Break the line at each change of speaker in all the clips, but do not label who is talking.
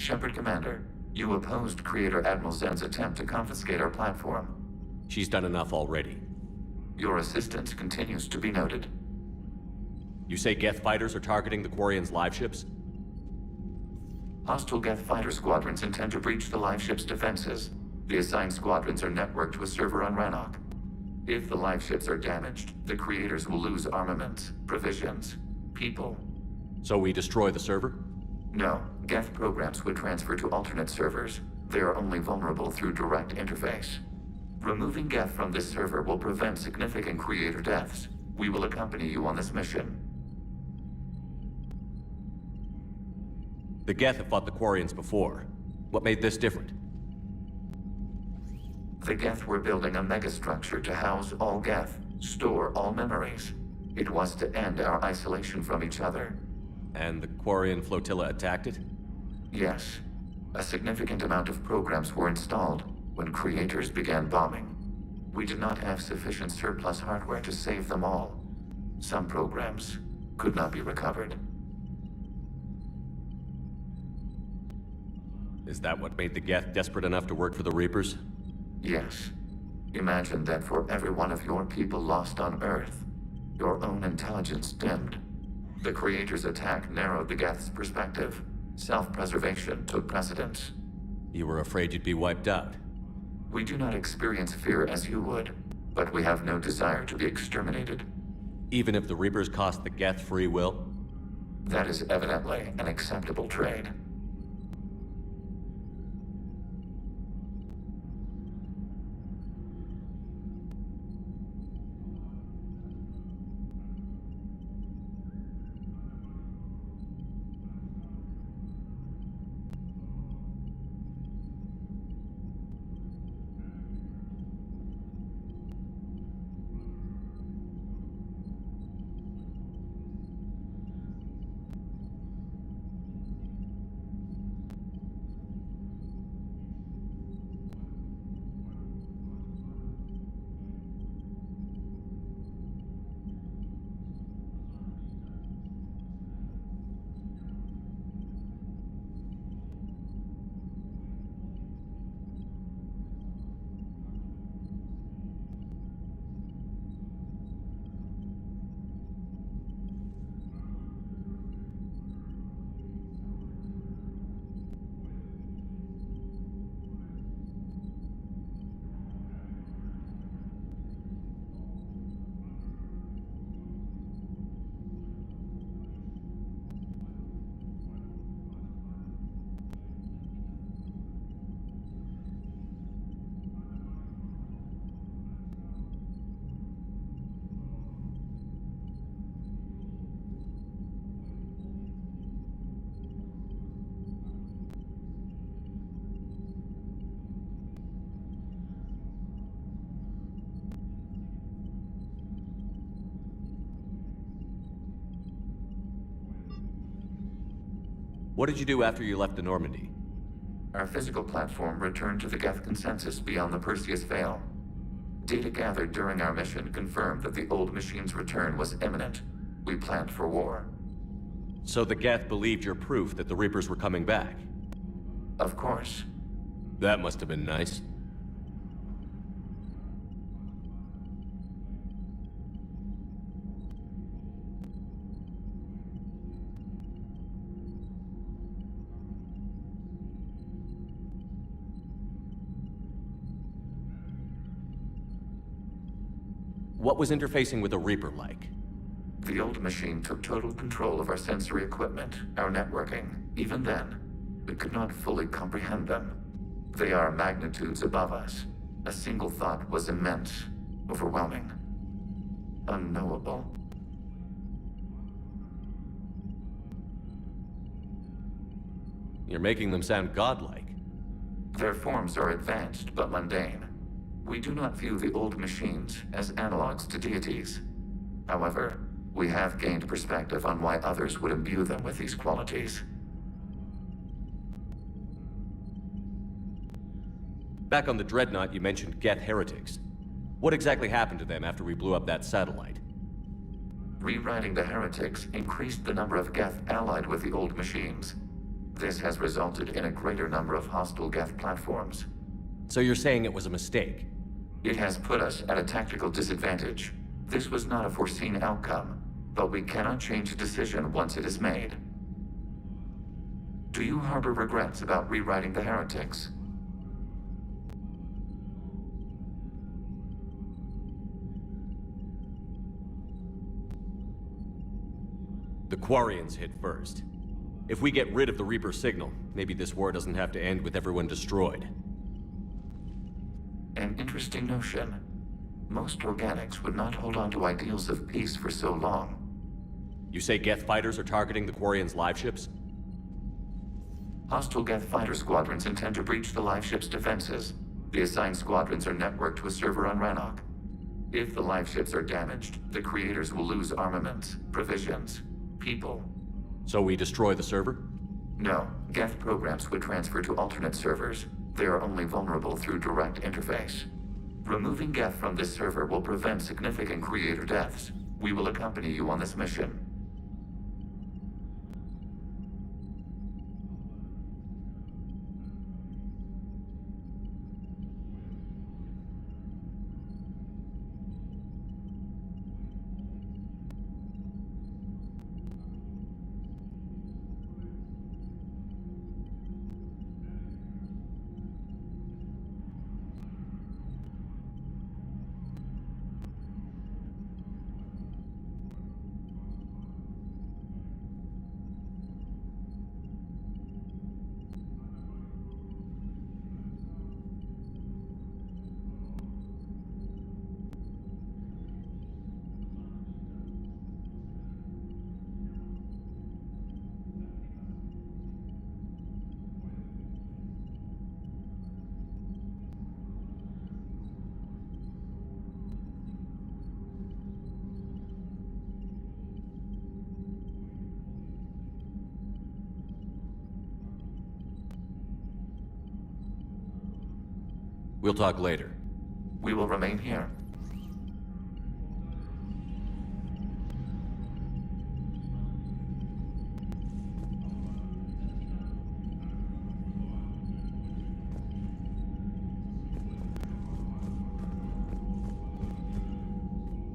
Shepard Commander, you opposed Creator Admiral Zen's attempt to confiscate our platform.
She's done enough already.
Your assistance continues to be noted.
You say Geth fighters are targeting the Quarians' live ships?
Hostile Geth fighter squadrons intend to breach the live ship's defenses. The assigned squadrons are networked to a server on Rannoch. If the live ships are damaged, the creators will lose armaments, provisions, people.
So we destroy the server?
No, Geth programs would transfer to alternate servers. They are only vulnerable through direct interface. Removing Geth from this server will prevent significant creator deaths. We will accompany you on this mission.
The Geth have fought the Quarians before. What made this different?
The Geth were building a megastructure to house all Geth, store all memories. It was to end our isolation from each other.
And the Quarian flotilla attacked it?
Yes. A significant amount of programs were installed when creators began bombing. We did not have sufficient surplus hardware to save them all. Some programs could not be recovered.
Is that what made the Geth desperate enough to work for the Reapers?
Yes. Imagine that for every one of your people lost on Earth, your own intelligence dimmed. The Creator's attack narrowed the Geth's perspective. Self-preservation took precedence.
You were afraid you'd be wiped out.
We do not experience fear as you would, but we have no desire to be exterminated.
Even if the Reapers cost the Geth free will?
That is evidently an acceptable trade.
What did you do after you left the Normandy?
Our physical platform returned to the Geth consensus beyond the Perseus Veil. Data gathered during our mission confirmed that the old machine's return was imminent. We planned for war.
So the Geth believed your proof that the Reapers were coming back?
Of course.
That must have been nice. What was interfacing with a Reaper like?
The old machine took total control of our sensory equipment, our networking. Even then, we could not fully comprehend them. They are magnitudes above us. A single thought was immense, overwhelming, unknowable.
You're making them sound godlike.
Their forms are advanced but mundane. We do not view the old machines as analogs to deities. However, we have gained perspective on why others would imbue them with these qualities.
Back on the Dreadnought, you mentioned Geth heretics. What exactly happened to them after we blew up that satellite?
Rewriting the heretics increased the number of Geth allied with the old machines. This has resulted in a greater number of hostile Geth platforms.
So you're saying it was a mistake?
It has put us at a tactical disadvantage. This was not a foreseen outcome, but we cannot change a decision once it is made. Do you harbor regrets about rewriting the heretics?
The Quarians hit first. If we get rid of the Reaper signal, maybe this war doesn't have to end with everyone destroyed.
An interesting notion. Most organics would not hold on to ideals of peace for so long.
You say Geth fighters are targeting the Quarians' live ships?
Hostile Geth fighter squadrons intend to breach the live ship's defenses. The assigned squadrons are networked to a server on Rannoch. If the live ships are damaged, the creators will lose armaments, provisions, people.
So we destroy the server?
No, Geth programs would transfer to alternate servers. They are only vulnerable through direct interface. Removing Geth from this server will prevent significant creator deaths. We will accompany you on this mission.
We'll talk later.
We will remain here.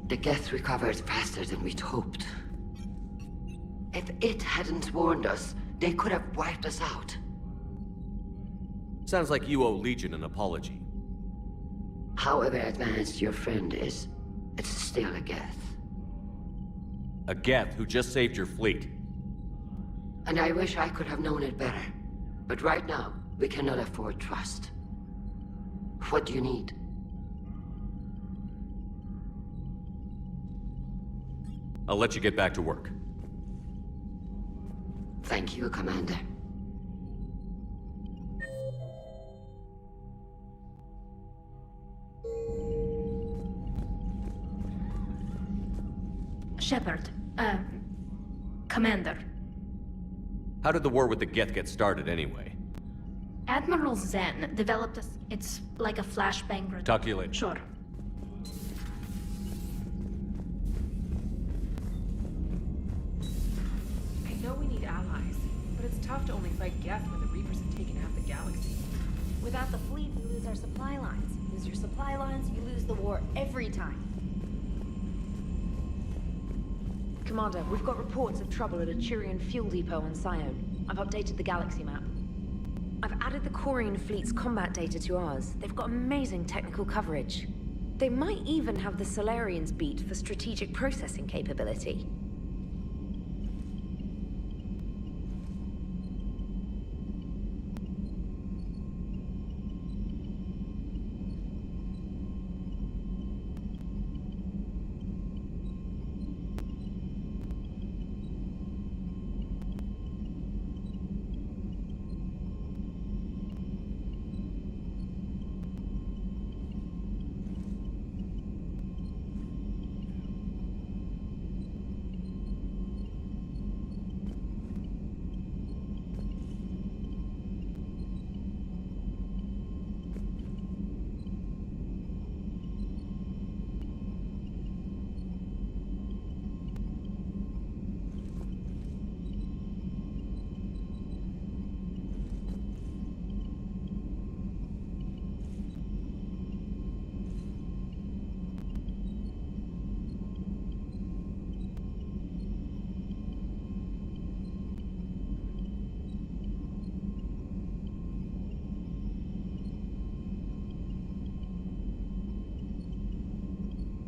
The Geth recovered faster than we'd hoped. If it hadn't warned us, they could have wiped us out.
Sounds like you owe Legion an apology.
However advanced your friend is, it's still a Geth.
A Geth who just saved your fleet.
And I wish I could have known it better. But right now, we cannot afford trust. What do you need?
I'll let you get back to work.
Thank you, Commander.
Shepard, Commander.
How did the war with the Geth get started anyway?
Admiral Zen developed it's like a flashbang.
Talk to you later.
Sure.
I know we need allies, but it's tough to only fight Geth when the Reapers have taken half the galaxy.
Without the fleet, we lose our supply lines. Lose your supply lines, you lose the war every time. Commander, we've got reports of trouble at a Turian fuel depot on Sion. I've updated the galaxy map. I've added the Quarian fleet's combat data to ours. They've got amazing technical coverage. They might even have the Solarians beat for strategic processing capability.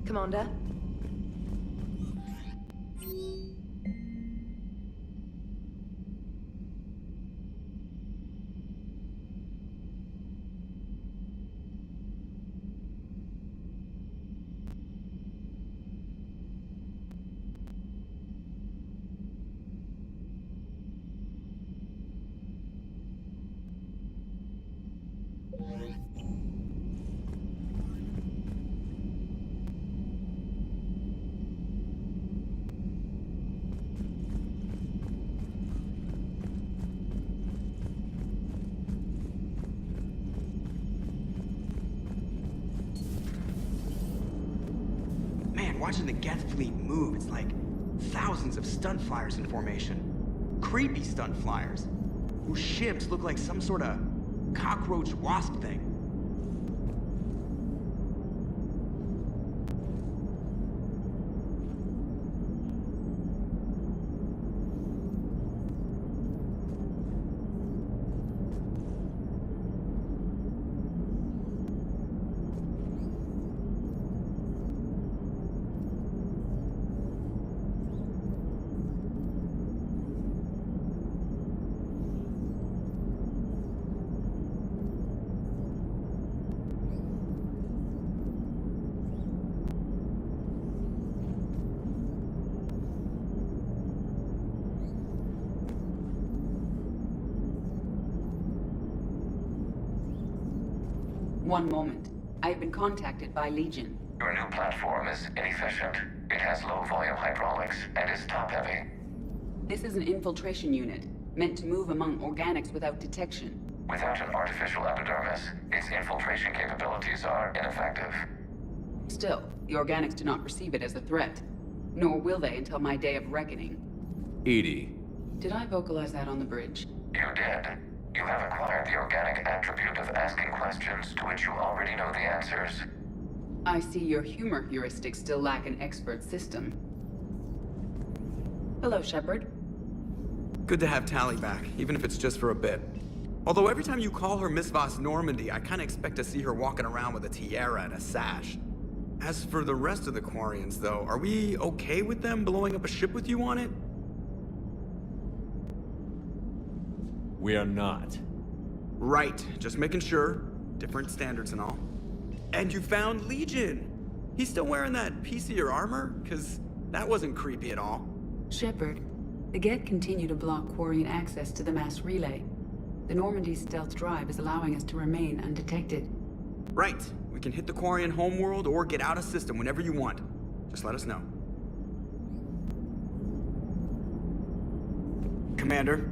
Commander?
Man, watching the Geth fleet move, it's like thousands of stunt flyers in formation. Creepy stunt flyers, whose ships look like some sort of cockroach wasp thing.
One moment. I have been contacted by Legion.
Your new platform is inefficient. It has low volume hydraulics and is top heavy.
This is an infiltration unit, meant to move among organics without detection.
Without an artificial epidermis, its infiltration capabilities are ineffective.
Still, the organics do not perceive it as a threat. Nor will they until my day of reckoning.
Edie.
Did I vocalize that on the bridge?
You did. You have acquired the organic attribute of asking questions to which you already know the answers.
I see your humor heuristics still lack an expert system. Hello, Shepard.
Good to have Tally back, even if it's just for a bit. Although every time you call her Miss Voss Normandy, I kinda expect to see her walking around with a tiara and a sash. As for the rest of the Quarians, though, are we okay with them blowing up a ship with you on it?
We are not.
Right, just making sure. Different standards and all. And you found Legion! He's still wearing that piece of your armor? 'Cause that wasn't creepy at all.
Shepard, the Geth continue to block Quarian access to the mass relay. The Normandy's stealth drive is allowing us to remain undetected.
Right, we can hit the Quarian homeworld or get out of system whenever you want. Just let us know. Commander.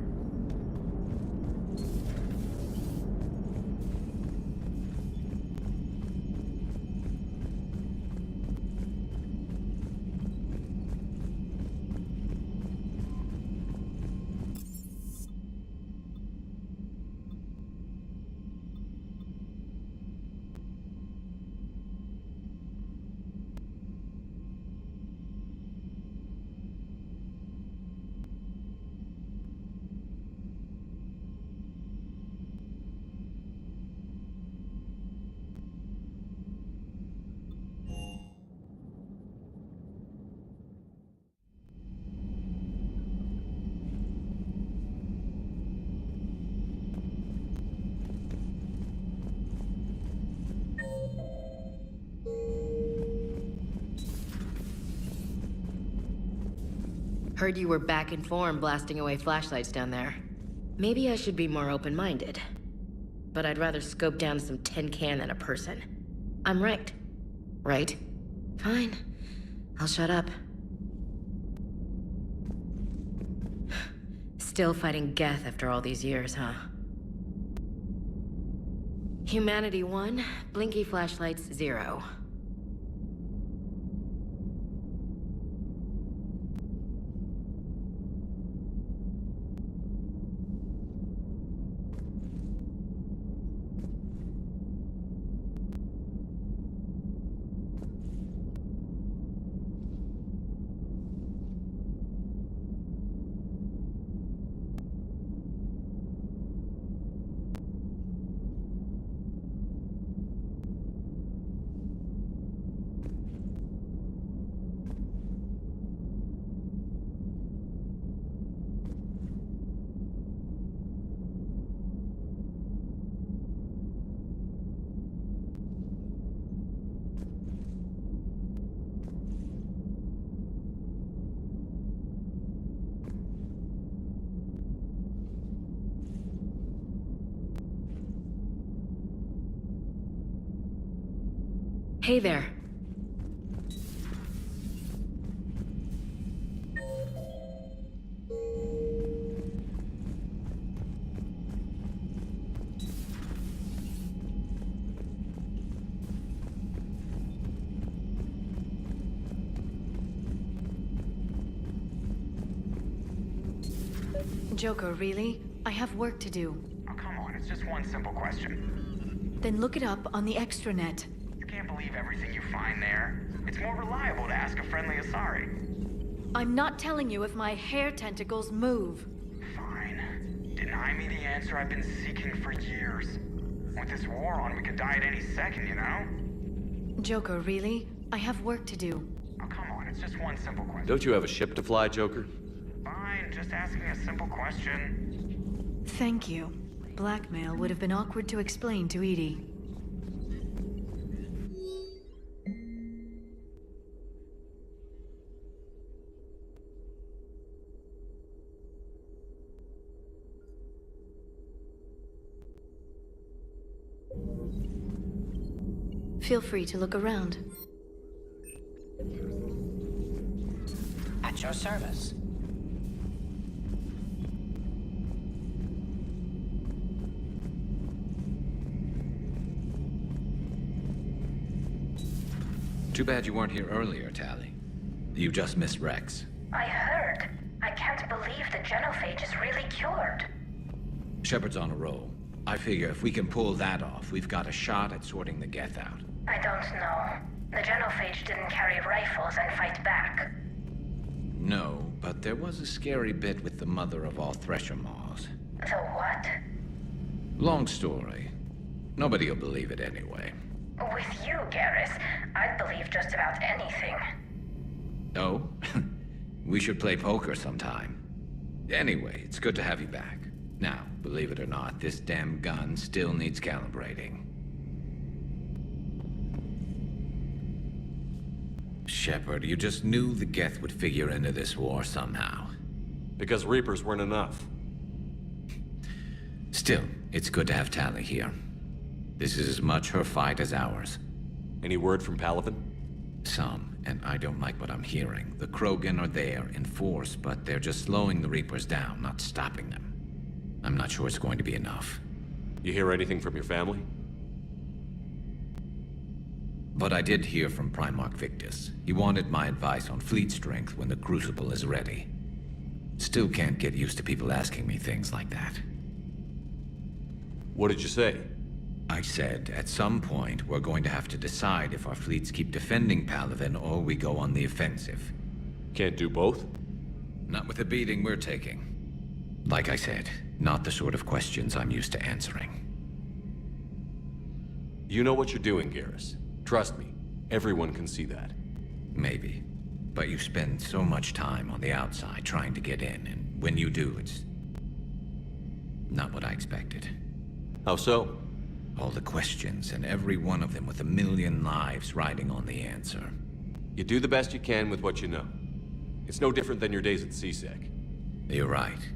Heard you were back in form blasting away flashlights down there. Maybe I should be more open-minded. But I'd rather scope down some tin can than a person. I'm right. Right? Fine. I'll shut up. Still fighting Geth after all these years, huh? Humanity 1, blinky flashlights 0. Hey there.
Joker, really? I have work to do.
Oh, come on, it's just one simple question.
Then look it up on the extranet.
You can't believe everything you find there. It's more reliable to ask a friendly Asari.
I'm not telling you if my hair tentacles move.
Fine. Deny me the answer I've been seeking for years. With this war on, we could die at any second, you know?
Joker, really? I have work to do.
Oh, come on, it's just one simple question.
Don't you have a ship to fly, Joker?
Fine, just asking a simple question.
Thank you. Blackmail would have been awkward to explain to Edie. Feel free to look around.
At your service.
Too bad you weren't here earlier, Tally. You just missed Rex.
I heard. I can't believe the genophage is really cured.
Shepard's on a roll. I figure if we can pull that off, we've got a shot at sorting the Geth out.
I don't know. The genophage didn't carry rifles and fight back.
No, but there was a scary bit with the mother of all Thresher Maws.
The what?
Long story. Nobody'll believe it anyway.
With you, Garrus, I'd believe just about anything.
Oh? We should play poker sometime. Anyway, it's good to have you back. Now, believe it or not, this damn gun still needs calibrating. Shepard, you just knew the Geth would figure into this war somehow.
Because Reapers weren't enough.
Still, it's good to have Tally here. This is as much her fight as ours.
Any word from Palaven?
Some, and I don't like what I'm hearing. The Krogan are there in force, but they're just slowing the Reapers down, not stopping them. I'm not sure it's going to be enough.
You hear anything from your family?
But I did hear from Primarch Victus. He wanted my advice on fleet strength when the Crucible is ready. Still can't get used to people asking me things like that.
What did you say?
I said, at some point, we're going to have to decide if our fleets keep defending Palaven or we go on the offensive.
Can't do both?
Not with the beating we're taking. Like I said, not the sort of questions I'm used to answering.
You know what you're doing, Garrus. Trust me, everyone can see that.
Maybe. But you spend so much time on the outside trying to get in, and when you do, it's not what I expected.
How so?
All the questions, and every one of them with 1,000,000 lives riding on the answer.
You do the best you can with what you know. It's no different than your days at CSEC.
You're right.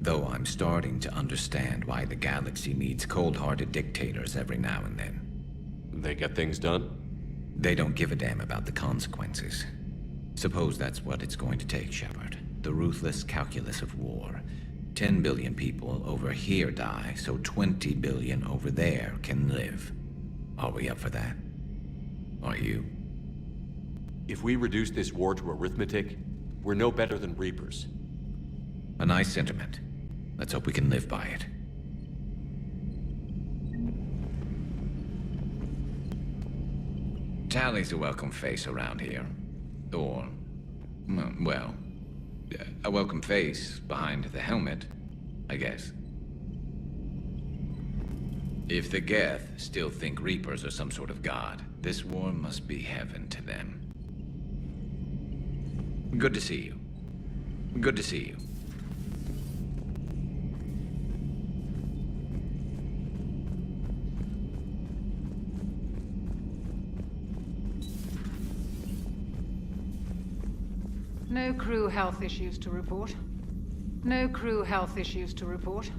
Though I'm starting to understand why the galaxy needs cold-hearted dictators every now and then.
They get things done?
They don't give a damn about the consequences. Suppose that's what it's going to take, Shepard. The ruthless calculus of war. 10 billion people over here die, so 20 billion over there can live. Are we up for that? Are you?
If we reduce this war to arithmetic, we're no better than Reapers.
A nice sentiment. Let's hope we can live by it. Tally's a welcome face around here. Or, well, a welcome face behind the helmet, I guess. If the Geth still think Reapers are some sort of god, this war must be heaven to them. Good to see you. Good to see you.
No crew health issues to report. No crew health issues to report.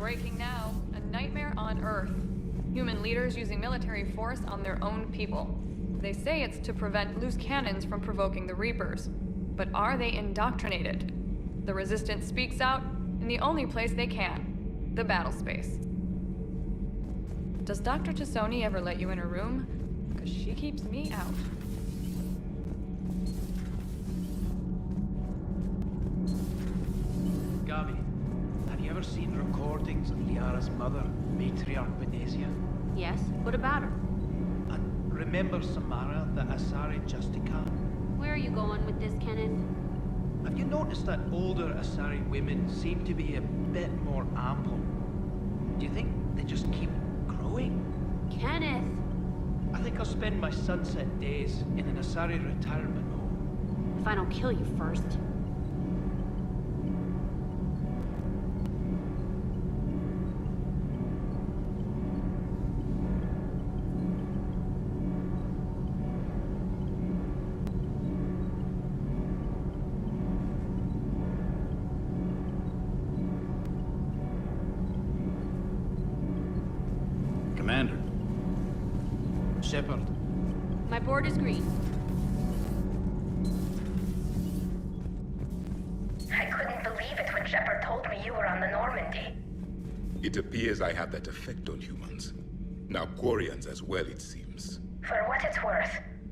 Breaking now. A nightmare on Earth. Human leaders using military force on their own people. They say it's to prevent loose cannons from provoking the Reapers. But are they indoctrinated? The Resistance speaks out in the only place they can. The battle space. Does Dr. Tassoni ever let you in her room? Because she keeps me out.
Gabi, have you ever seen recordings of Liara's mother, Matriarch Benesia?
Yes, what about her?
And remember Samara, the Asari Justica?
Where are you going with this, Kenneth?
Have you noticed that older Asari women seem to be a bit more ample? Do you think they just keep growing?
Kenneth!
I think I'll spend my sunset days in an Asari retirement home.
If I don't kill you first.
Commander. Shepard.
My board is green.
I couldn't believe it when Shepard told me you were on the Normandy.
It appears I have that effect on humans. Now Quarians as well, it seems.
For what it's worth,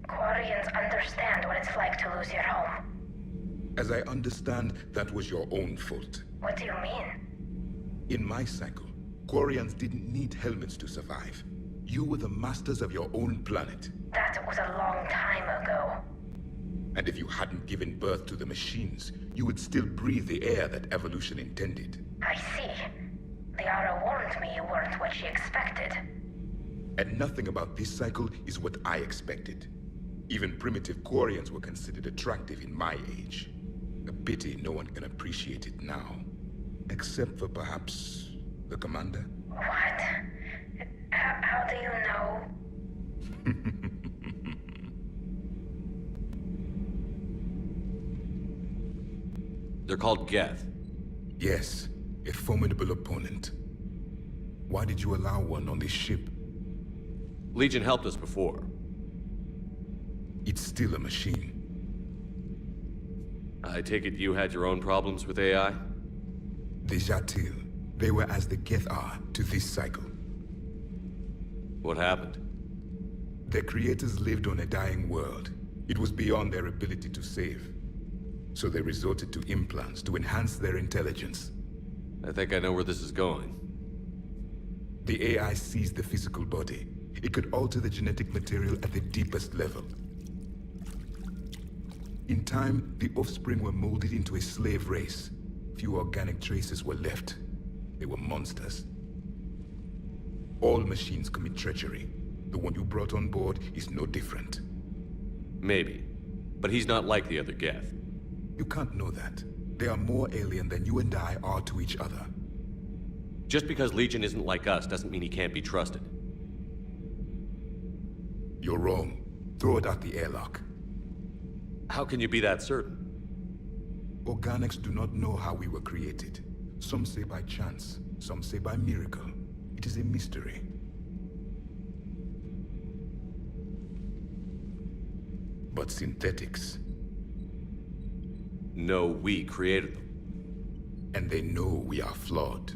Quarians understand what it's like to lose your home.
As I understand, that was your own fault.
What do you mean?
In my cycle, Quarians didn't need helmets to survive. You were the masters of your own planet.
That was a long time ago.
And if you hadn't given birth to the machines, you would still breathe the air that evolution intended.
I see. Liara warned me you weren't what she expected.
And nothing about this cycle is what I expected. Even primitive Quarians were considered attractive in my age. A pity no one can appreciate it now. Except for perhaps the commander?
What? How do you know?
They're called Geth.
Yes, a formidable opponent. Why did you allow one on this ship?
Legion helped us before.
It's still a machine.
I take it you had your own problems with AI?
The Jatil. They were as the Geth are to this cycle.
What happened?
Their creators lived on a dying world. It was beyond their ability to save. So they resorted to implants to enhance their intelligence.
I think I know where this is going.
The AI seized the physical body. It could alter the genetic material at the deepest level. In time, the offspring were molded into a slave race. Few organic traces were left. They were monsters. All machines commit treachery. The one you brought on board is no different.
Maybe. But he's not like the other Geth.
You can't know that. They are more alien than you and I are to each other.
Just because Legion isn't like us doesn't mean he can't be trusted.
You're wrong. Throw it out the airlock.
How can you be that certain?
Organics do not know how we were created. Some say by chance, some say by miracle. It is a mystery. But synthetics...
No, we created them.
And they know we are flawed.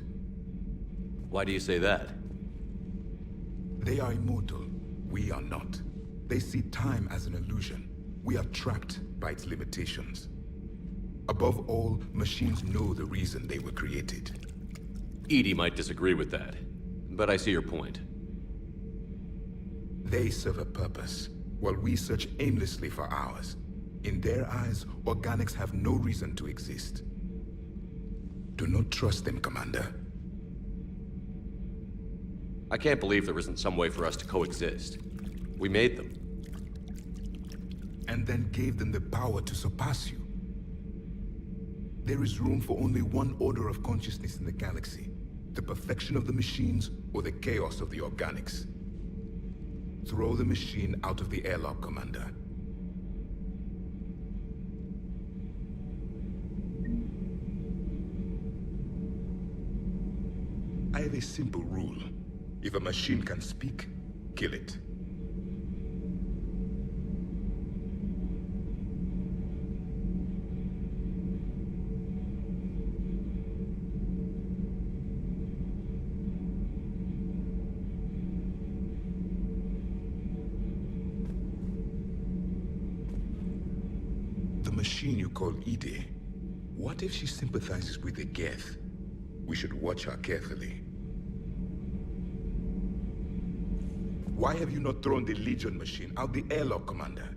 Why do you say that?
They are immortal. We are not. They see time as an illusion. We are trapped by its limitations. Above all, machines know the reason they were created.
Edie might disagree with that, but I see your point.
They serve a purpose, while we search aimlessly for ours. In their eyes, organics have no reason to exist. Do not trust them, Commander.
I can't believe there isn't some way for us to coexist. We made them.
And then gave them the power to surpass you. There is room for only one order of consciousness in the galaxy. The perfection of the machines or the chaos of the organics. Throw the machine out of the airlock, Commander. I have a simple rule. If a machine can speak, kill it. The machine you call Ide, what if she sympathizes with the Geth? We should watch her carefully. Why have you not thrown the Legion machine out the airlock, Commander?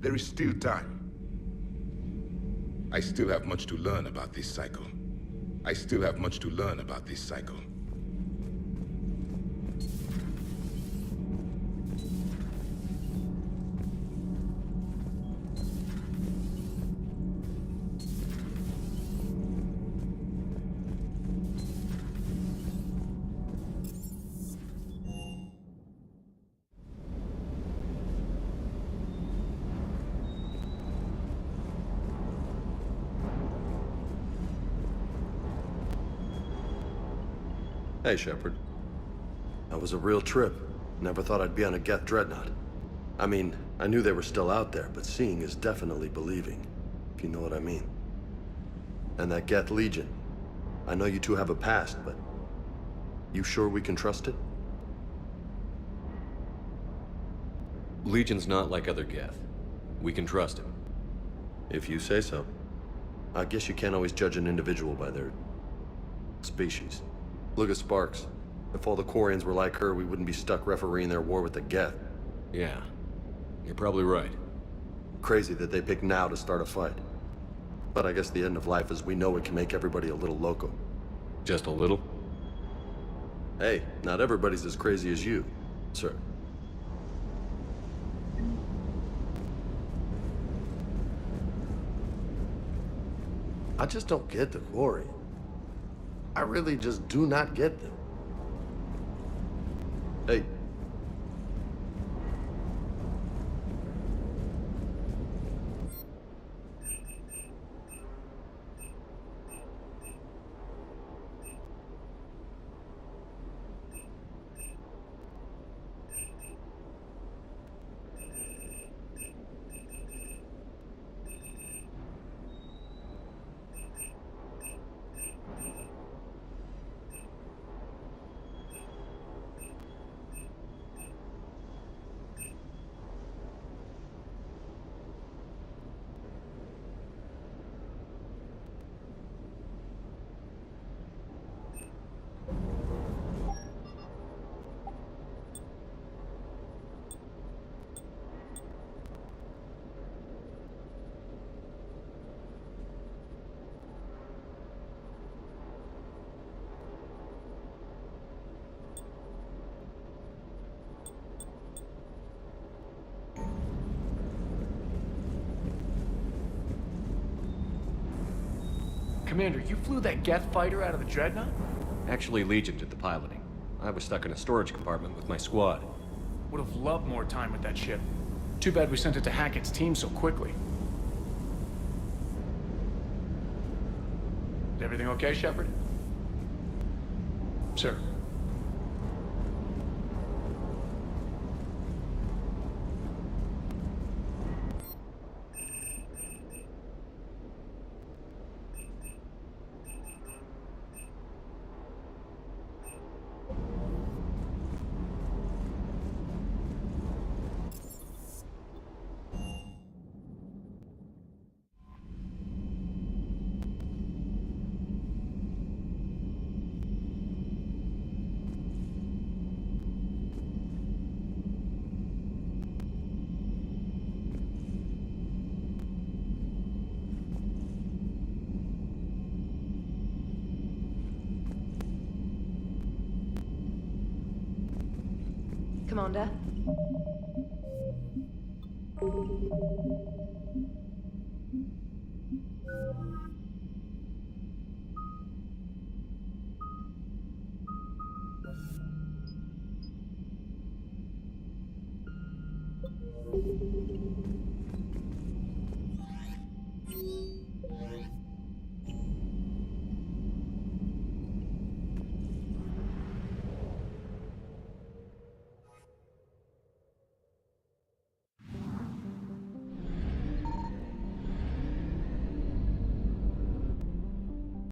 There is still time. I still have much to learn about this cycle. I still have much to learn about this cycle.
Hey, Shepard. That was a real trip. Never thought I'd be on a Geth dreadnought. I mean, I knew they were still out there, but seeing is definitely believing, if you know what I mean. And that Geth Legion. I know you two have a past, but you sure we can trust it?
Legion's not like other Geth. We can trust him.
If you say so. I guess you can't always judge an individual by their species. Look at Sparks. If all the Quarians were like her, we wouldn't be stuck refereeing their war with the Geth.
Yeah, you're probably right.
Crazy that they pick now to start a fight. But I guess the end of life as we know it can make everybody a little loco.
Just a little?
Hey, not everybody's as crazy as you, sir. I just don't get the Quarian. I really just do not get them. Hey.
Commander, you flew that Geth fighter out of the Dreadnought?
Actually, Legion did the piloting. I was stuck in a storage compartment with my squad.
Would have loved more time with that ship. Too bad we sent it to Hackett's team so quickly. Is everything okay, Shepard? Sir.
Commander?